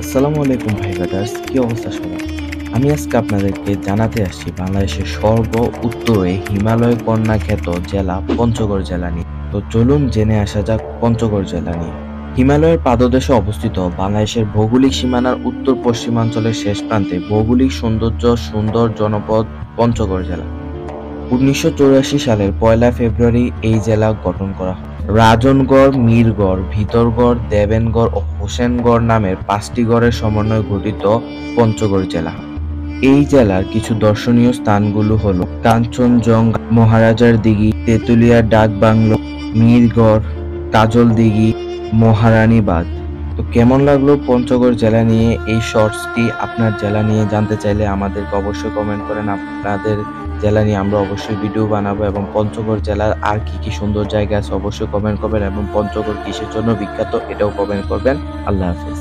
আসসালামু আলাইকুম ভাই ব্রাদার্স, কি অবস্থা সবার? আমি আজকে আপনাদেরকে জানাতে আসছি বাংলাদেশের সর্ব উত্তরে হিমালয় কন্যা খ্যাত জেলা পঞ্চগড় জেলা নিয়ে। তো চলুন জেনে আসা যাক পঞ্চগড় জেলা নিয়ে। হিমালয়ের পাদদেশে অবস্থিত বাংলাদেশের ভৌগোলিক সীমানার উত্তর পশ্চিমাঞ্চলের শেষ প্রান্তে ভৌগোলিক সৌন্দর্য সুন্দর জনপদ পঞ্চগড় জেলা। ১৯৮৪ সালের ১লা ফেব্রুয়ারি এই জেলা গঠন করা হয়। রাজনগড়, মীরগড়, ভিতরগড়, দেবেনগড় ও হোসেনগড় নামের ৫টি গড়ের সমন্বয়ে গঠিত পঞ্চগড় জেলা। এই জেলার কিছু দর্শনীয় স্থানগুলো হল কাঞ্চনজঙ্ঘা, মহারাজার দিঘি, তেঁতুলিয়ার ডাক বাংলো, মীরগড়, কাজল দিঘি, মহারানী বাঁধ। তো কেমন লাগলো পঞ্চগড় জেলা নিয়ে এই শর্টসটি? আপনার জেলা নিয়ে জানতে চাইলে আমাদেরকে অবশ্যই কমেন্ট করেন। আপনাদের জেলা নিয়ে আমরা অবশ্যই ভিডিও বানাবো এবং পঞ্চগড় জেলার আর কি কি সুন্দর জায়গা আছে অবশ্যই কমেন্ট করবেন এবং পঞ্চগড় কিসের জন্য বিখ্যাত এটাও কমেন্ট করবেন। আল্লাহ হাফেজ।